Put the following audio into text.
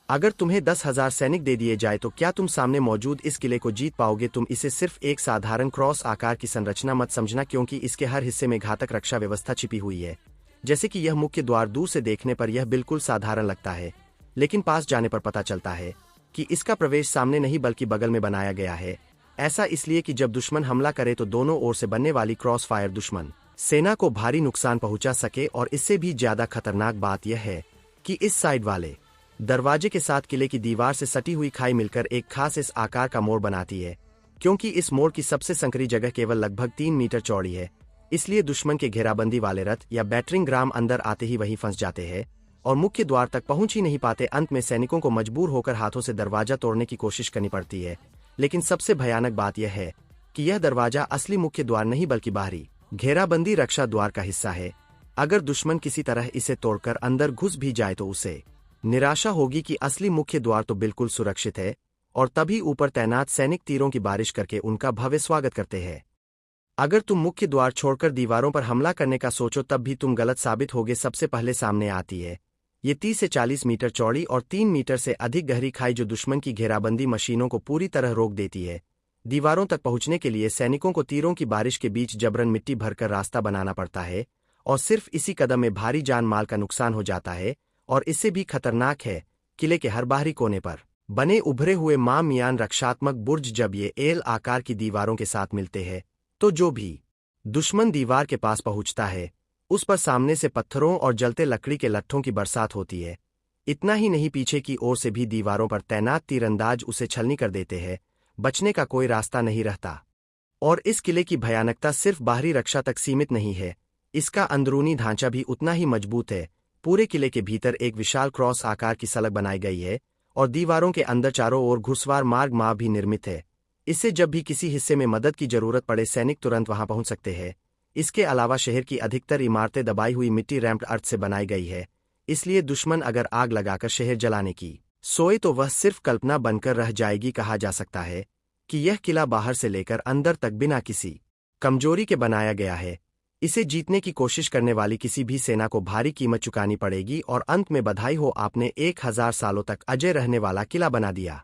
अगर तुम्हें 10,000 सैनिक दे दिए जाए तो क्या तुम सामने मौजूद इस किले को जीत पाओगे? तुम इसे सिर्फ एक साधारण क्रॉस आकार की संरचना मत समझना, क्योंकि इसके हर हिस्से में घातक रक्षा व्यवस्था छिपी हुई है। जैसे कि यह मुख्य द्वार दूर से देखने पर यह बिल्कुल साधारण लगता है, लेकिन पास जाने पर पता चलता है कि इसका प्रवेश सामने नहीं बल्कि बगल में बनाया गया है। ऐसा इसलिए कि जब दुश्मन हमला करे तो दोनों ओर से बनने वाली क्रॉस फायर दुश्मन सेना को भारी नुकसान पहुंचा सके। और इससे भी ज्यादा खतरनाक बात यह है कि इस साइड वाले दरवाजे के साथ किले की दीवार से सटी हुई खाई मिलकर एक खास इस आकार का मोड़ बनाती है। क्योंकि इस मोड़ की सबसे संकरी जगह केवल लगभग 3 मीटर चौड़ी है, इसलिए दुश्मन के घेराबंदी वाले रथ या बैटरिंग राम अंदर आते ही वहीं फंस जाते हैं और मुख्य द्वार तक पहुंच ही नहीं पाते। अंत में सैनिकों को मजबूर होकर हाथों से दरवाजा तोड़ने की कोशिश करनी पड़ती है। लेकिन सबसे भयानक बात यह है कि यह दरवाजा असली मुख्य द्वार नहीं बल्कि बाहरी घेराबंदी रक्षा द्वार का हिस्सा है। अगर दुश्मन किसी तरह इसे तोड़कर अंदर घुस भी जाए तो उसे निराशा होगी कि असली मुख्य द्वार तो बिल्कुल सुरक्षित है, और तभी ऊपर तैनात सैनिक तीरों की बारिश करके उनका भव्य स्वागत करते हैं। अगर तुम मुख्य द्वार छोड़कर दीवारों पर हमला करने का सोचो तब भी तुम गलत साबित होगे। सबसे पहले सामने आती है ये 30 से 40 मीटर चौड़ी और 3 मीटर से अधिक गहरी खाई, जो दुश्मन की घेराबंदी मशीनों को पूरी तरह रोक देती है। दीवारों तक पहुंचने के लिए सैनिकों को तीरों की बारिश के बीच जबरन मिट्टी भरकर रास्ता बनाना पड़ता है, और सिर्फ इसी कदम में भारी जान माल का नुकसान हो जाता है। और इससे भी खतरनाक है, किले के हर बाहरी कोने पर बने उभरे हुए मामियान रक्षात्मक बुर्ज। जब ये एल आकार की दीवारों के साथ मिलते हैं तो जो भी दुश्मन दीवार के पास पहुंचता है उस पर सामने से पत्थरों और जलते लकड़ी के लट्ठों की बरसात होती है। इतना ही नहीं, पीछे की ओर से भी दीवारों पर तैनात तीरंदाज उसे छलनी कर देते हैं। बचने का कोई रास्ता नहीं रहता। और इस किले की भयानकता सिर्फ बाहरी रक्षा तक सीमित नहीं है, इसका अंदरूनी ढांचा भी उतना ही मजबूत है। पूरे किले के भीतर एक विशाल क्रॉस आकार की सड़क बनाई गई है और दीवारों के अंदर चारों ओर घुड़सवार मार्ग भी निर्मित है। इससे जब भी किसी हिस्से में मदद की जरूरत पड़े सैनिक तुरंत वहां पहुंच सकते हैं। इसके अलावा शहर की अधिकतर इमारतें दबाई हुई मिट्टी रैम्प्ड अर्थ से बनाई गई है, इसलिए दुश्मन अगर आग लगाकर शहर जलाने की सोए तो वह सिर्फ कल्पना बनकर रह जाएगी। कहा जा सकता है कि यह किला बाहर से लेकर अंदर तक बिना किसी कमजोरी के बनाया गया है। इसे जीतने की कोशिश करने वाली किसी भी सेना को भारी कीमत चुकानी पड़ेगी। और अंत में बधाई हो, आपने 1000 सालों तक अजय रहने वाला किला बना दिया।